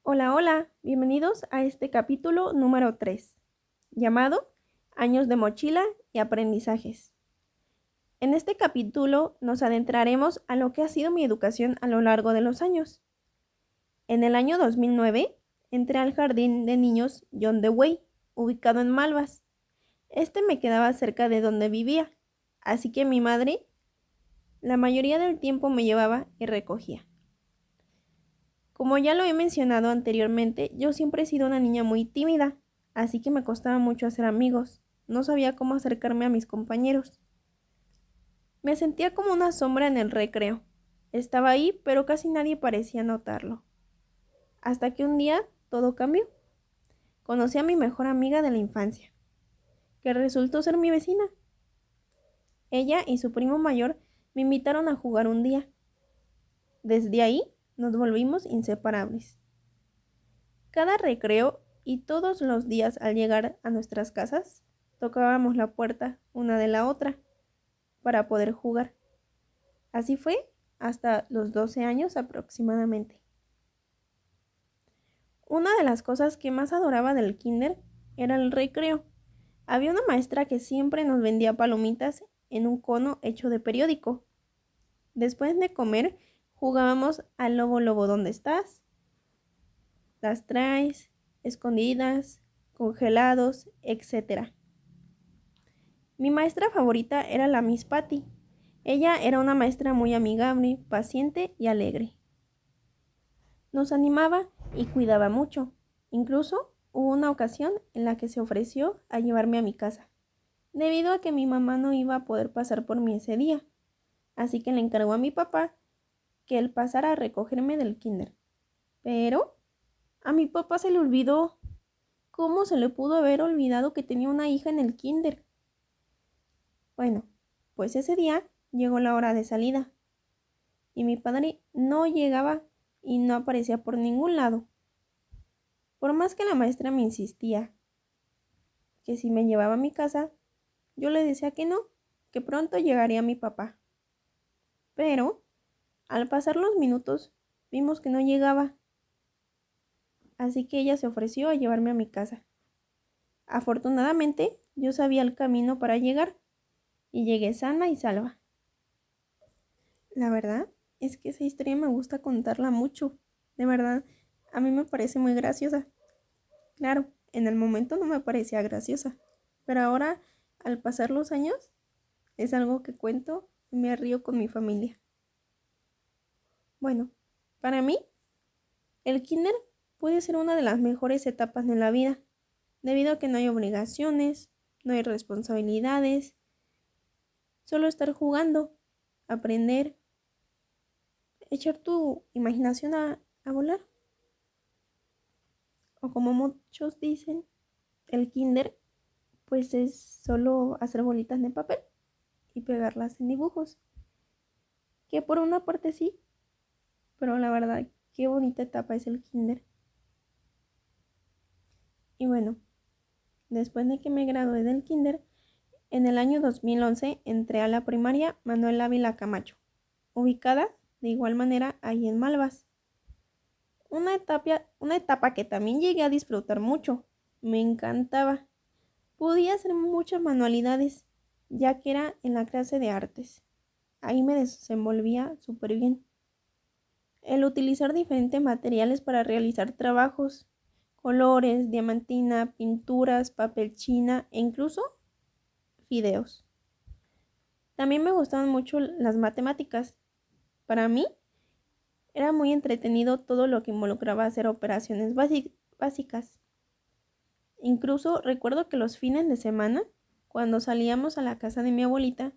Hola, hola, bienvenidos a este capítulo número 3, llamado Años de mochila y aprendizajes. En este capítulo nos adentraremos a lo que ha sido mi educación a lo largo de los años. En el año 2009 entré al jardín de niños John Dewey, ubicado en Malvas. Este me quedaba cerca de donde vivía, así que mi madre la mayoría del tiempo me llevaba y recogía. Como ya lo he mencionado anteriormente, yo siempre he sido una niña muy tímida, así que me costaba mucho hacer amigos. No sabía cómo acercarme a mis compañeros. Me sentía como una sombra en el recreo. Estaba ahí, pero casi nadie parecía notarlo. Hasta que un día todo cambió. Conocí a mi mejor amiga de la infancia, que resultó ser mi vecina. Ella y su primo mayor me invitaron a jugar un día. Desde ahí nos volvimos inseparables. Cada recreo y todos los días al llegar a nuestras casas, tocábamos la puerta una de la otra para poder jugar. Así fue hasta los 12 años aproximadamente. Una de las cosas que más adoraba del kinder era el recreo. Había una maestra que siempre nos vendía palomitas en un cono hecho de periódico. Después de comer, jugábamos al lobo lobo, ¿dónde estás? Las traes, escondidas, congelados, etc. Mi maestra favorita era la Miss Patty. Ella era una maestra muy amigable, paciente y alegre. Nos animaba y cuidaba mucho. Incluso hubo una ocasión en la que se ofreció a llevarme a mi casa, debido a que mi mamá no iba a poder pasar por mí ese día. Así que le encargó a mi papá que él pasara a recogerme del kinder. Pero a mi papá se le olvidó. ¿Cómo se le pudo haber olvidado que tenía una hija en el kinder? Bueno, pues ese día llegó la hora de salida y mi padre no llegaba y no aparecía por ningún lado. Por más que la maestra me insistía que si me llevaba a mi casa, yo le decía que no, que pronto llegaría mi papá. Pero al pasar los minutos vimos que no llegaba, así que ella se ofreció a llevarme a mi casa. Afortunadamente, yo sabía el camino para llegar y llegué sana y salva. La verdad es que esa historia me gusta contarla mucho. De verdad, a mí me parece muy graciosa. Claro, en el momento no me parecía graciosa, pero ahora, al pasar los años, es algo que cuento y me río con mi familia. Bueno, para mí, el kinder puede ser una de las mejores etapas de la vida, debido a que no hay obligaciones, no hay responsabilidades, solo estar jugando, aprender, echar tu imaginación a volar. O como muchos dicen, el kinder pues es solo hacer bolitas de papel y pegarlas en dibujos. Que por una parte sí, pero la verdad, qué bonita etapa es el kinder. Y bueno, después de que me gradué del kinder, en el año 2011 entré a la primaria Manuel Ávila Camacho, ubicada de igual manera ahí en Malvas. Una etapa que también llegué a disfrutar mucho. Me encantaba. Podía hacer muchas manualidades, ya que era en la clase de artes. Ahí me desenvolvía súper bien. El utilizar diferentes materiales para realizar trabajos, colores, diamantina, pinturas, papel china e incluso fideos. También me gustaban mucho las matemáticas. Para mí era muy entretenido todo lo que involucraba hacer operaciones básicas. Incluso recuerdo que los fines de semana, cuando salíamos a la casa de mi abuelita,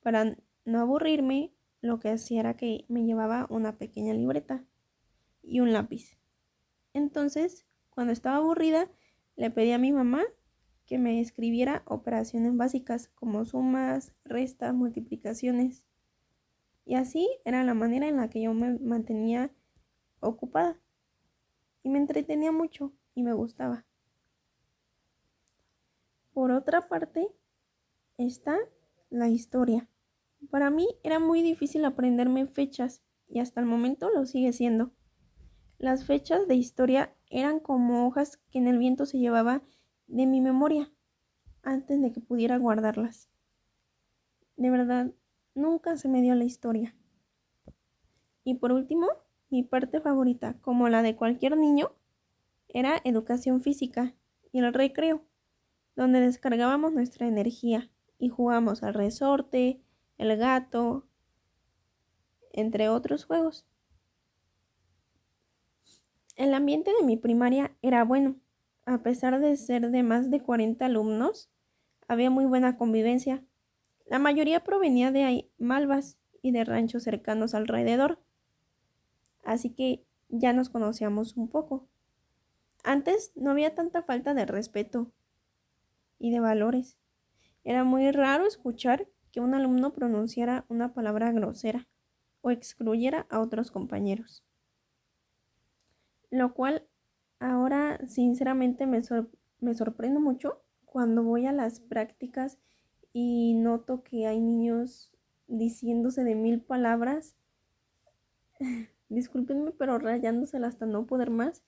para no aburrirme, lo que hacía era que me llevaba una pequeña libreta y un lápiz. Entonces, cuando estaba aburrida, le pedí a mi mamá que me escribiera operaciones básicas como sumas, restas, multiplicaciones. Y así era la manera en la que yo me mantenía ocupada. Y me entretenía mucho y me gustaba. Por otra parte, está la historia. Para mí era muy difícil aprenderme fechas y hasta el momento lo sigue siendo. Las fechas de historia eran como hojas que en el viento se llevaba de mi memoria antes de que pudiera guardarlas. De verdad, nunca se me dio la historia. Y por último, mi parte favorita, como la de cualquier niño, era educación física y el recreo, donde descargábamos nuestra energía y jugábamos al resorte, el gato, entre otros juegos. El ambiente de mi primaria era bueno. A pesar de ser de más de 40 alumnos, había muy buena convivencia. La mayoría provenía de Malvas y de ranchos cercanos alrededor, así que ya nos conocíamos un poco. Antes no había tanta falta de respeto y de valores. Era muy raro escuchar que un alumno pronunciara una palabra grosera o excluyera a otros compañeros. Lo cual ahora sinceramente me sorprende mucho cuando voy a las prácticas y noto que hay niños diciéndose de 1000 palabras, discúlpenme, pero rayándosela hasta no poder más.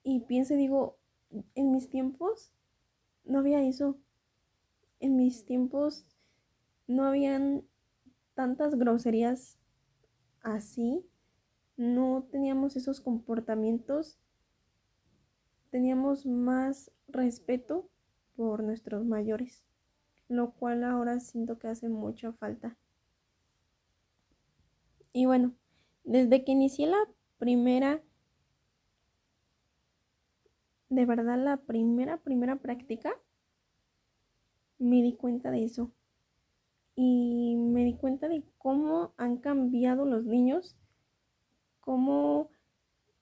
Y pienso y digo, en mis tiempos no había eso. En mis tiempos no habían tantas groserías así. No teníamos esos comportamientos. Teníamos más respeto por nuestros mayores, lo cual ahora siento que hace mucha falta. Y bueno, desde que inicié la primera, de verdad la primera práctica, me di cuenta de eso. Y me di cuenta de cómo han cambiado los niños, cómo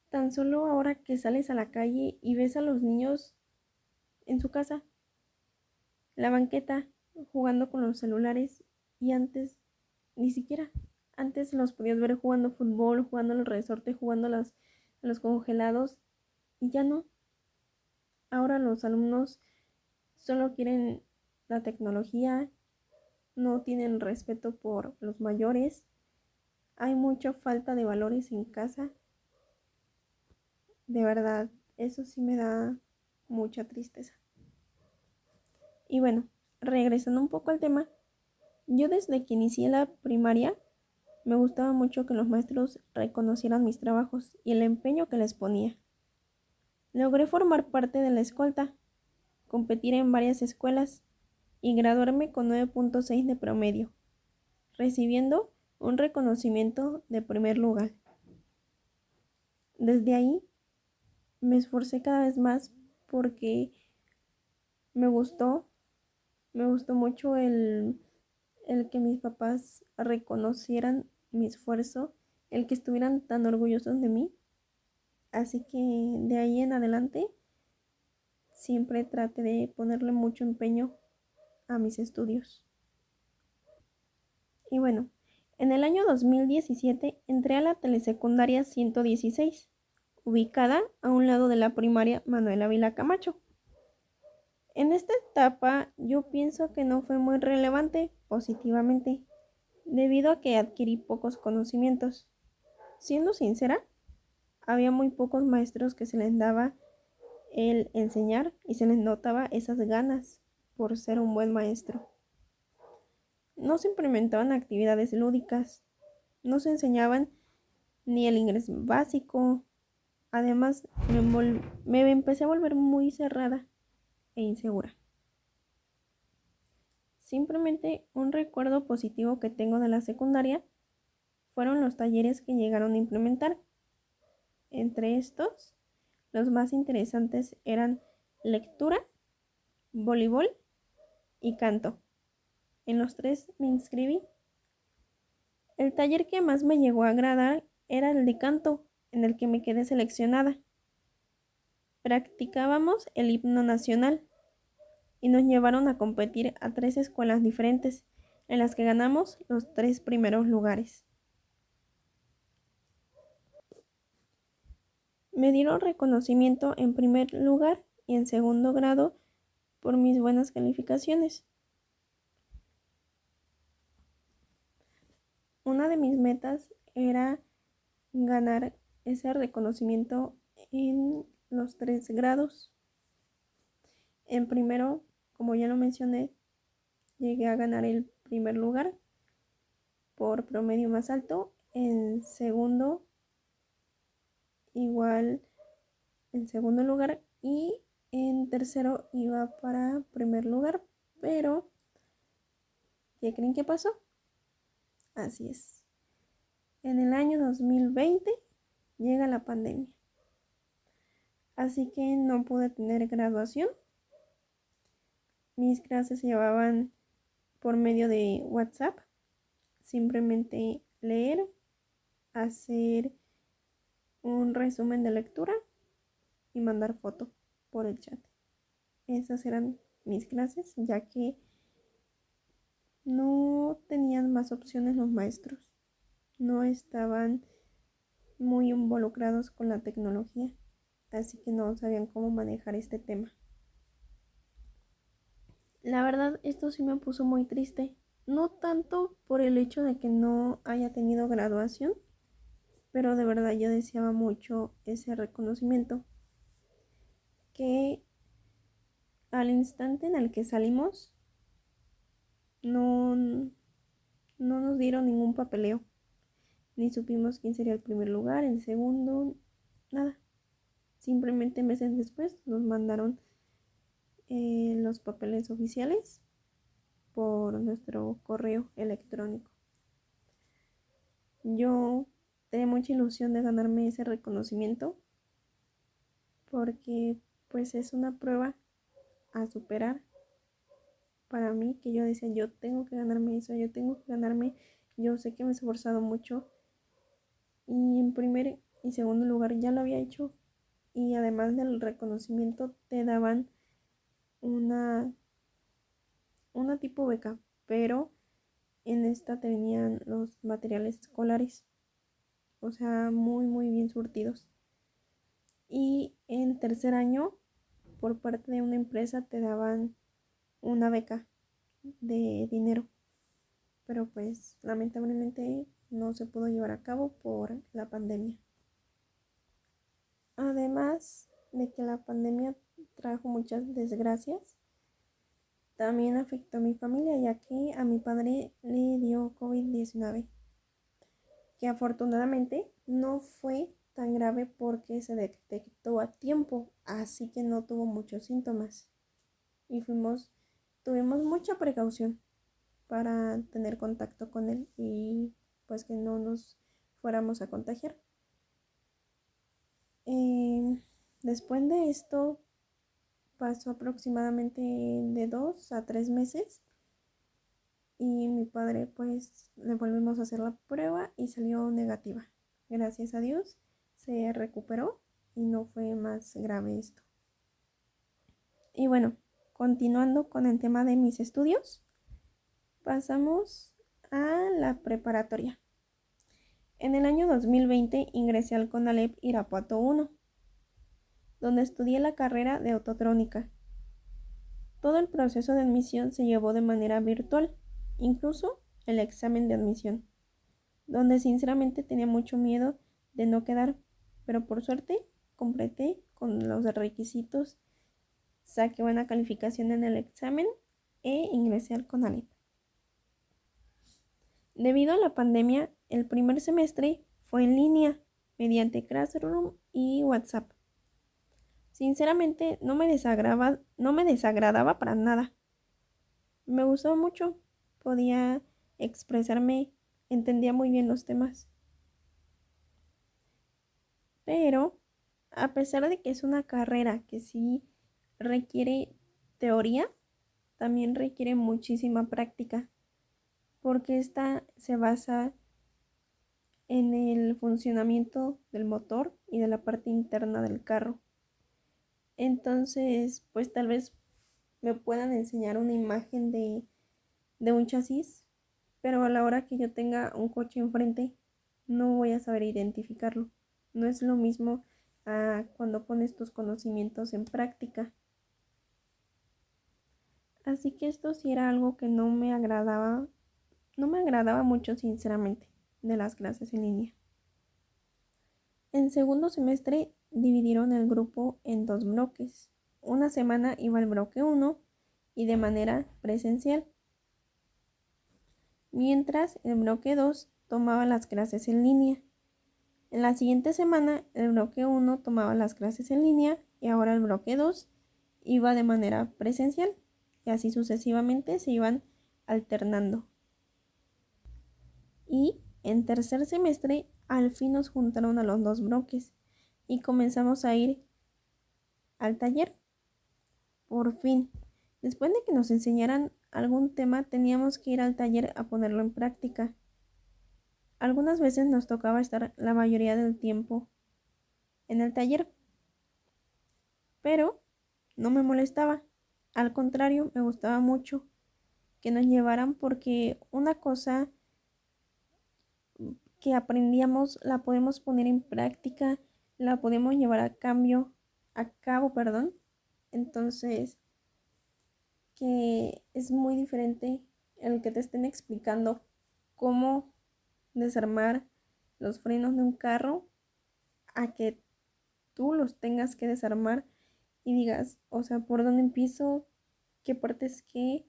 tan solo ahora que sales a la calle y ves a los niños en su casa, la banqueta, jugando con los celulares, y antes ni siquiera. Antes los podías ver jugando fútbol, jugando al resorte, jugando a los congelados, y ya no. Ahora los alumnos solo quieren la tecnología, no tienen respeto por los mayores, hay mucha falta de valores en casa. De verdad, eso sí me da mucha tristeza. Y bueno, regresando un poco al tema, yo desde que inicié la primaria me gustaba mucho que los maestros reconocieran mis trabajos y el empeño que les ponía. Logré formar parte de la escolta, competir en varias escuelas y graduarme con 9.6 de promedio, recibiendo un reconocimiento de primer lugar. Desde ahí me esforcé cada vez más porque me gustó, me gustó mucho el que mis papás reconocieran mi esfuerzo, el que estuvieran tan orgullosos de mí. Así que de ahí en adelante siempre traté de ponerle mucho empeño a mis estudios. Y bueno, en el año 2017 entré a la telesecundaria 116, ubicada a un lado de la primaria Manuel Ávila Camacho. En esta etapa yo pienso que no fue muy relevante positivamente, debido a que adquirí pocos conocimientos. Siendo sincera, había muy pocos maestros que se les daba el enseñar y se les notaba esas ganas por ser un buen maestro. No se implementaban actividades lúdicas, no se enseñaban ni el inglés básico. Además, me empecé a volver muy cerrada e insegura. Simplemente un recuerdo positivo que tengo de la secundaria fueron los talleres que llegaron a implementar. Entre estos, los más interesantes eran lectura, voleibol y canto. En los tres me inscribí. El taller que más me llegó a agradar era el de canto, en el que me quedé seleccionada. Practicábamos el himno nacional y nos llevaron a competir a 3 escuelas diferentes, en las que ganamos los 3 primeros lugares. Me dieron reconocimiento en primer lugar y en segundo grado por mis buenas calificaciones. Una de mis metas era ganar ese reconocimiento en los 3 grados. En primero, como ya lo mencioné, llegué a ganar el primer lugar por promedio más alto. En segundo, igual en segundo lugar, y en tercero iba para primer lugar. Pero, ¿qué creen que pasó? Así es. En el año 2020 llega la pandemia. Así que no pude tener graduación. Mis clases se llevaban por medio de WhatsApp. Simplemente leer, hacer un resumen de lectura y mandar foto por el chat. Esas eran mis clases, ya que no tenían más opciones los maestros. No estaban muy involucrados con la tecnología, así que no sabían cómo manejar este tema. La verdad, esto sí me puso muy triste. No tanto por el hecho de que no haya tenido graduación, pero de verdad yo deseaba mucho ese reconocimiento. Que al instante en el que salimos, no, no nos dieron ningún papeleo. Ni supimos quién sería el primer lugar, el segundo, nada. Simplemente meses después nos mandaron los papeles oficiales por nuestro correo electrónico. Yo tenía mucha ilusión de ganarme ese reconocimiento porque pues es una prueba a superar para mí, que yo decía, yo tengo que ganarme eso, yo tengo que ganarme, yo sé que me he esforzado mucho y en primer y segundo lugar ya lo había hecho, y además del reconocimiento te daban una tipo beca, pero en esta te venían los materiales escolares, o sea, muy bien surtidos. Y en tercer año, por parte de una empresa, te daban una beca de dinero, pero pues lamentablemente no se pudo llevar a cabo por la pandemia. Además de que la pandemia trajo muchas desgracias, también afectó a mi familia, ya que a mi padre le dio COVID-19, que afortunadamente no fue tan grave porque se detectó a tiempo, así que no tuvo muchos síntomas. Y tuvimos mucha precaución para tener contacto con él y pues que no nos fuéramos a contagiar. Después de esto pasó aproximadamente de 2 a 3 meses y mi padre pues le volvimos a hacer la prueba y salió negativa. Gracias a Dios se recuperó y no fue más grave esto. Y bueno, continuando con el tema de mis estudios, pasamos a la preparatoria. En el año 2020 ingresé al CONALEP Irapuato 1, donde estudié la carrera de autotrónica. Todo el proceso de admisión se llevó de manera virtual, incluso el examen de admisión, donde sinceramente tenía mucho miedo de no quedar, pero por suerte completé con los requisitos, saqué buena calificación en el examen e ingresé al CONALEP. Debido a la pandemia, el primer semestre fue en línea, mediante Classroom y WhatsApp. Sinceramente no me desagradaba para nada. Me gustó mucho, podía expresarme, entendía muy bien los temas. Pero a pesar de que es una carrera que sí requiere teoría, también requiere muchísima práctica, porque esta se basa en el funcionamiento del motor y de la parte interna del carro. Entonces, pues tal vez me puedan enseñar una imagen de un chasis, pero a la hora que yo tenga un coche enfrente, no voy a saber identificarlo. No es lo mismo a cuando pones tus conocimientos en práctica. Así que esto sí era algo que no me agradaba mucho, sinceramente, de las clases en línea. En segundo semestre dividieron el grupo en 2 bloques. Una semana iba el bloque 1 y de manera presencial, mientras el bloque 2 tomaba las clases en línea. En la siguiente semana el bloque 1 tomaba las clases en línea y ahora el bloque 2 iba de manera presencial y así sucesivamente se iban alternando. Y en tercer semestre al fin nos juntaron a los 2 bloques y comenzamos a ir al taller. Por fin, después de que nos enseñaran algún tema, teníamos que ir al taller a ponerlo en práctica. Algunas veces nos tocaba estar la mayoría del tiempo en el taller, pero no me molestaba. Al contrario, me gustaba mucho que nos llevaran porque una cosa que aprendíamos la podemos poner en práctica, la podemos llevar a cabo, perdón. Entonces, que es muy diferente el que te estén explicando cómo desarmar los frenos de un carro a que tú los tengas que desarmar y digas, o sea, ¿por dónde empiezo? ¿Qué partes qué?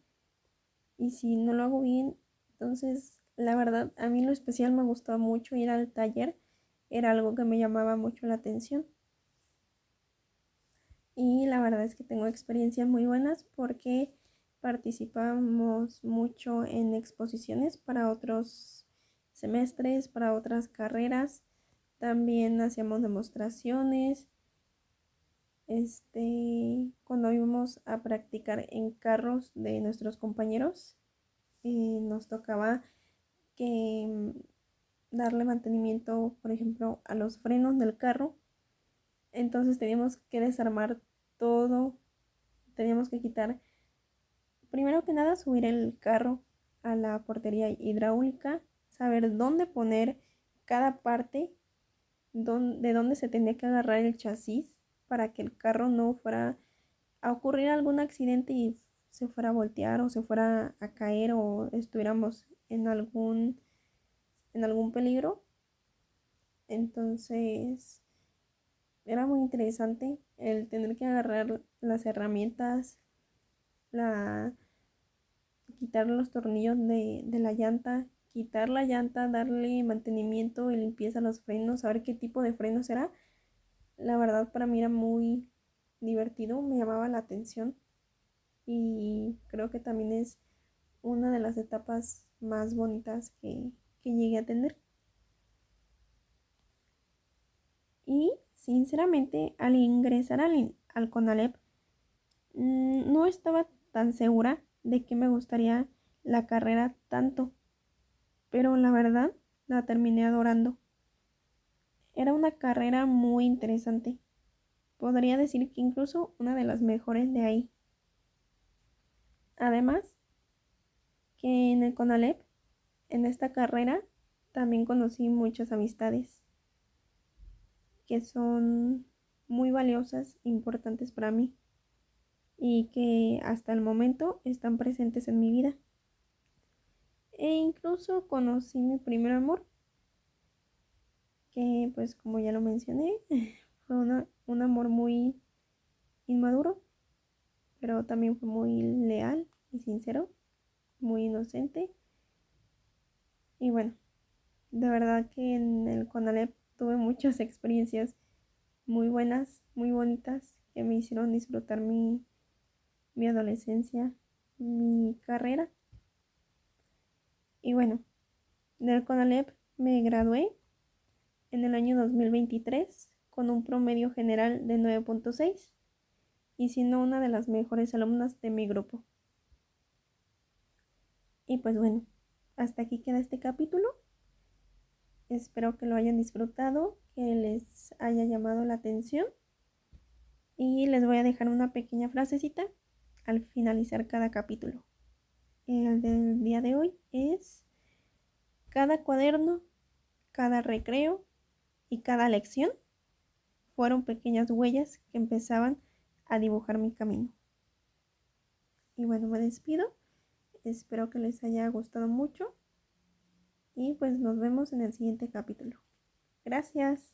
Y si no lo hago bien, entonces la verdad a mí lo especial me gustaba mucho ir al taller, era algo que me llamaba mucho la atención. Y la verdad es que tengo experiencias muy buenas porque participamos mucho en exposiciones para otros semestres, para otras carreras. También hacíamos demostraciones. Cuando íbamos a practicar en carros de nuestros compañeros, nos tocaba que darle mantenimiento, por ejemplo, a los frenos del carro. Entonces teníamos que desarmar todo, teníamos que quitar, primero que nada, subir el carro a la portería hidráulica, saber dónde poner cada parte, de dónde se tenía que agarrar el chasis para que el carro no fuera a ocurrir algún accidente y se fuera a voltear o se fuera a caer o estuviéramos en algún peligro. Entonces era muy interesante el tener que agarrar las herramientas, la, quitar los tornillos de la llanta, quitar la llanta, darle mantenimiento y limpieza a los frenos, saber qué tipo de frenos era. La verdad para mí era muy divertido, me llamaba la atención y creo que también es una de las etapas más bonitas que llegué a tener. Y sinceramente al ingresar al CONALEP no estaba tan segura de que me gustaría la carrera tanto, pero la verdad la terminé adorando. Era una carrera muy interesante. Podría decir que incluso una de las mejores de ahí. Además, que en el CONALEP, en esta carrera, también conocí muchas amistades que son muy valiosas, importantes para mí y que hasta el momento están presentes en mi vida. E incluso conocí mi primer amor, que pues como ya lo mencioné, fue un amor muy inmaduro, pero también fue muy leal y sincero, muy inocente. Y bueno, de verdad que en el CONALEP tuve muchas experiencias muy buenas, muy bonitas, que me hicieron disfrutar mi adolescencia, mi carrera. Y bueno, del CONALEP me gradué en el año 2023 con un promedio general de 9.6 y siendo una de las mejores alumnas de mi grupo. Y pues bueno, hasta aquí queda este capítulo. Espero que lo hayan disfrutado, que les haya llamado la atención y les voy a dejar una pequeña frasecita al finalizar cada capítulo. El del día de hoy es: cada cuaderno, cada recreo y cada lección fueron pequeñas huellas que empezaban a dibujar mi camino. Y bueno, me despido. Espero que les haya gustado mucho y pues nos vemos en el siguiente capítulo. Gracias.